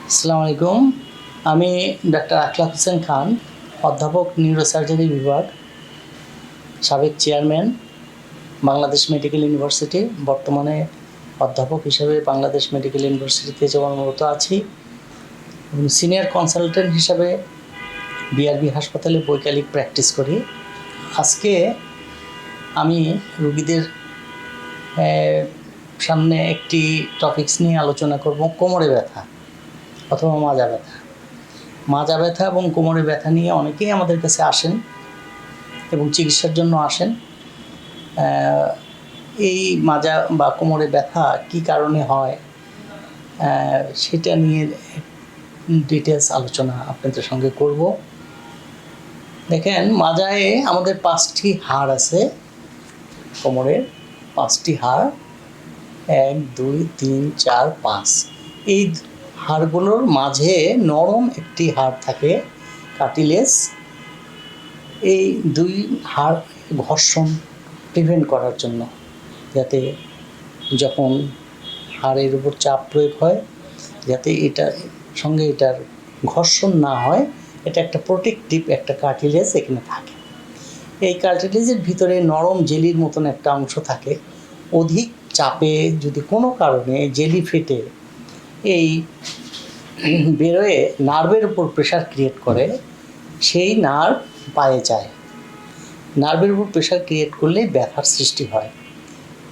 আসসালামু আলাইকুম। আমি ডাক্তার আখলাক হোসেন খান, অধ্যাপক নিউরোসার্জারি বিভাগ, সাবেক চেয়ারম্যান, বাংলাদেশ মেডিকেল ইউনিভার্সিটি। বর্তমানে অধ্যাপক হিসেবে বাংলাদেশ মেডিকেল ইউনিভার্সিটিতে কর্মরত আছি এবং সিনিয়র কনসালটেন্ট হিসাবে বিআরবি হাসপাতালে বৈকালিক প্র্যাকটিস করি। আজকে আমি রোগীদের সামনে একটি টপিকস নিয়ে আলোচনা করব, কোমরে ব্যথা অথবা মাজা ব্যথা। মাজা ব্যথা এবং কোমরে ব্যথা নিয়ে অনেকেই আমাদের কাছে আসেন এবং চিকিৎসার জন্য আসেন। এই মাজা বা কোমরে ব্যথা কী কারণে হয় সেটা নিয়ে ডিটেলস আলোচনা আপনাদের সঙ্গে করব। দেখেন, মাজায় আমাদের 5টি হাড় আছে। কোমরের 5টি হাড়, 1 2 3 4 5। এই হাড়গুলোর মাঝে নরম একটি হাড় থাকে, কার্টিলেজ। এই 2 হাড় ঘর্ষণ প্রিভেন্ট করার জন্য, যাতে যখন হাড়ের উপর চাপ প্রয়োগ হয় যাতে এটার ঘর্ষণ না হয়, এটা একটা প্রোটেক্টিভ একটা কার্টিলেজ এখানে থাকে। এই কার্টিলেজের ভিতরে নরম জেলির মতন একটা অংশ থাকে। অধিক চাপে যদি কোনো কারণে জেলি ফেটে এই বেরোয় নার্ভের উপর প্রেশার ক্রিয়েট করে, সেই নার্ভ পায়ে যায়। নার্ভের উপর প্রেশার ক্রিয়েট করলে ব্যথার সৃষ্টি হয়।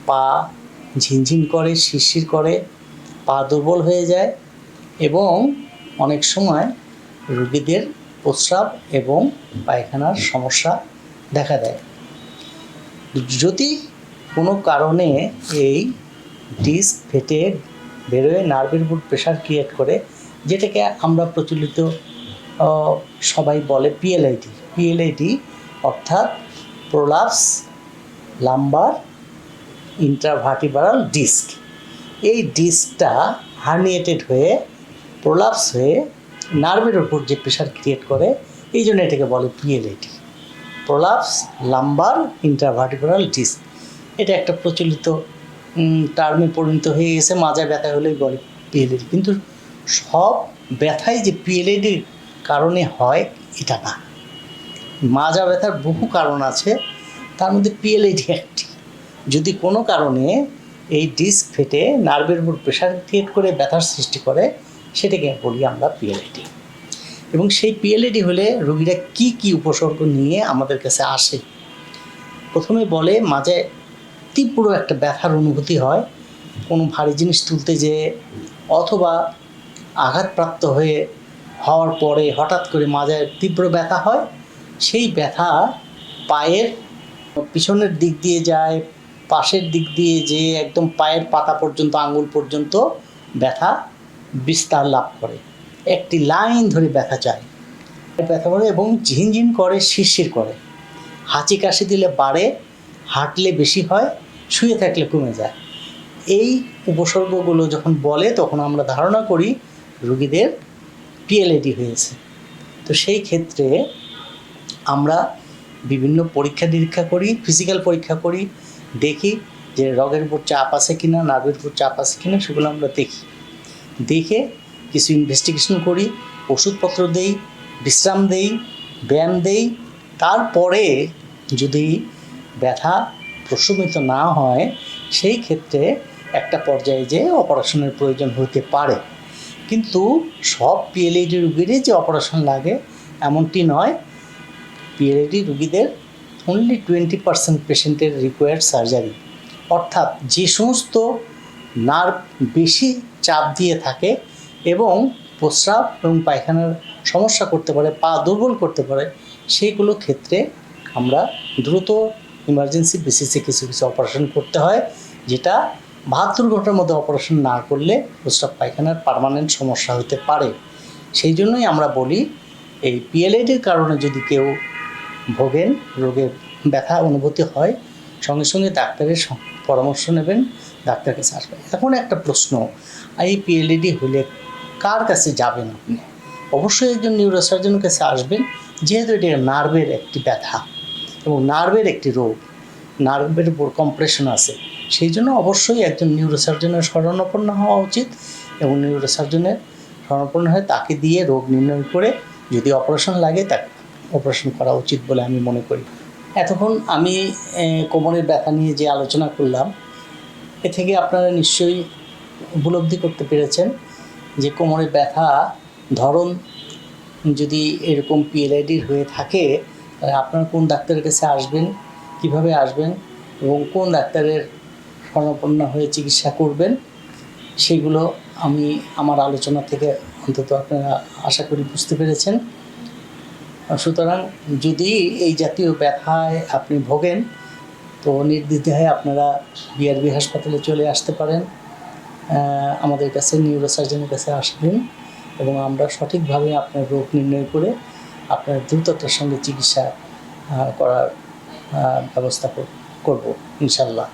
পা ঝিনঝিন করে, শিরশির করে, পা দুর্বল হয়ে যায় এবং অনেক সময় রোগীদের প্রস্রাব এবং পায়খানার সমস্যা দেখা দেয়। যদি কোনো কারণে এই ডিস্ক ফেটে বেরোয় নার্ভের উপর প্রেশার ক্রিয়েট করে, যেটাকে আমরা প্রচলিত সবাই বলে পিএলআইডি, অর্থাৎ প্রোলাপস লাম্বার ইন্ট্রাভার্টিব্রাল ডিস্ক। এই ডিস্কটা হার্নিয়েটেড হয়ে প্রোলাপস হয়ে নার্ভের উপর যে প্রেশার ক্রিয়েট করে, এই জন্য এটাকে বলে পিএলআইডি, প্রোলাপস লাম্বার ইন্ট্রাভার্টিব্রাল ডিস্ক। এটা একটা প্রচলিত টার্মে পরিণত হয়ে গেছে। মাজা ব্যথা হলেই বলে পিএলআইডি, কিন্তু সব ব্যথাই যে পিএলআইডির কারণে হয় এটা না। মাজা ব্যথার বহু কারণ আছে, তার মধ্যে পিএলআইডি একটি। যদি কোনো কারণে এই ডিস্ক ফেটে নার্ভের উপর প্রেশার ক্রিয়েট করে ব্যথার সৃষ্টি করে, সেটাকে বলি আমরা পিএলআইডি। এবং সেই পিএলআইডি হলে রোগীরা কি কি উপসর্গ নিয়ে আমাদের কাছে আসে। প্রথমে বলে মাজায় তীব্র একটা ব্যথার অনুভূতি হয়, কোনো ভারী জিনিস তুলতে যেয়ে অথবা আঘাতপ্রাপ্ত হওয়ার পরে হঠাৎ করে মাজায় তীব্র ব্যথা হয়। সেই ব্যথা পায়ের পিছনের দিক দিয়ে যায়, পাশের দিক দিয়ে যেয়ে একদম পায়ের পাতা পর্যন্ত, আঙুল পর্যন্ত ব্যথা বিস্তার লাভ করে। একটি লাইন ধরে ব্যথা যায়, ব্যথা করে এবং ঝিনঝিন করে, শিরশির করে। হাঁচি কাশি দিলে বাড়ে, হাঁটলে বেশি হয়, শুয়ে থাকলে কমে যায়। এই উপসর্গগুলো যখন বলে তখন আমরা ধারণা করি রোগীদের পিএলআইডি হয়েছে। তো সেই ক্ষেত্রে আমরা বিভিন্ন পরীক্ষা নিরীক্ষা করি, ফিজিক্যাল পরীক্ষা করি, দেখি যে রগের উপর চাপ আছে কিনা, নার্ভের উপর চাপ আছে কিনা, সেগুলো আমরা দেখে কিছু ইনভেস্টিগেশন করি, ওষুধপত্র দেই, বিশ্রাম দেই, ব্যায়াম দেই। তারপরে যদি ব্যথা প্রশমিত না হয়, সেই ক্ষেত্রে একটা পর্যায়ে যে অপারেশনের প্রয়োজন হতে পারে। কিন্তু সব পিএলআইডি রোগীরই যে অপারেশন লাগে এমনটি নয়। পিএলআইডি রোগীদের অনলি 20% পেশেন্টের রিকোয়ার্ড সার্জারি, অর্থাৎ যে সমস্ত নার্ভ বেশি চাপ দিয়ে থাকে এবং প্রস্রাব এবং পায়খানার সমস্যা করতে পারে, পা দুর্বল করতে পারে, সেইগুলো ক্ষেত্রে আমরা দ্রুত ইমার্জেন্সি বেসিসে কিছু অপারেশন করতে হয়, যেটা 72 ঘন্টার মধ্যে অপারেশন না করলে প্রস্রাব পায়খানার পার্মানেন্ট সমস্যা হতে পারে। সেই জন্যই আমরা বলি এই পিএলআইডির কারণে যদি কেউ ভোগেন, রোগের ব্যথা অনুভূতি হয়, সঙ্গে সঙ্গে ডাক্তারের পরামর্শ নেবেন, ডাক্তার কাছে আসবেন। এখন একটা প্রশ্ন, এই পিএলআইডি হলে কার কাছে যাবেন আপনি? অবশ্যই একজন নিউরোসার্জনের কাছে আসবেন, যেহেতু এটা নার্ভের একটি ব্যথা এবং নার্ভের একটি রোগ, নার্ভের উপর কম্প্রেশন আছে। সেই জন্য অবশ্যই একজন নিউরোসার্জনের শরণাপন্ন হওয়া উচিত এবং নিউরোসার্জনের শরণাপন্ন হয় তাকে দিয়ে রোগ নির্ণয় করে যদি অপারেশন লাগে তাকে অপারেশন করা উচিত বলে আমি মনে করি। এতক্ষণ আমি কোমরের ব্যথা নিয়ে যে আলোচনা করলাম, এ থেকে আপনারা নিশ্চয়ই উপলব্ধি করতে পেরেছেন যে কোমরের ব্যথা ধরন যদি এরকম পিএলআইডির হয়ে থাকে, তাহলে আপনারা কোন ডাক্তারের কাছে আসবেন, কিভাবে আসবেন এবং কোন ডাক্তারের শরণাপন্ন হয়ে চিকিৎসা করবেন, সেগুলো আমি আমার আলোচনা থেকে অন্তত আপনারা আশা করি বুঝতে পেরেছেন। সুতরাং যদি এই জাতীয় ব্যথায় আপনি ভোগেন, তো নির্দ্বিধায় আপনারা বিআরবি হাসপাতালে চলে আসতে পারেন, আমাদের কাছে নিউরোসার্জনের কাছে আসবেন এবং আমরা সঠিকভাবে আপনার রোগ নির্ণয় করে আপনার দ্রুততার সঙ্গে চিকিৎসা করার ব্যবস্থা করব ইনশাল্লাহ।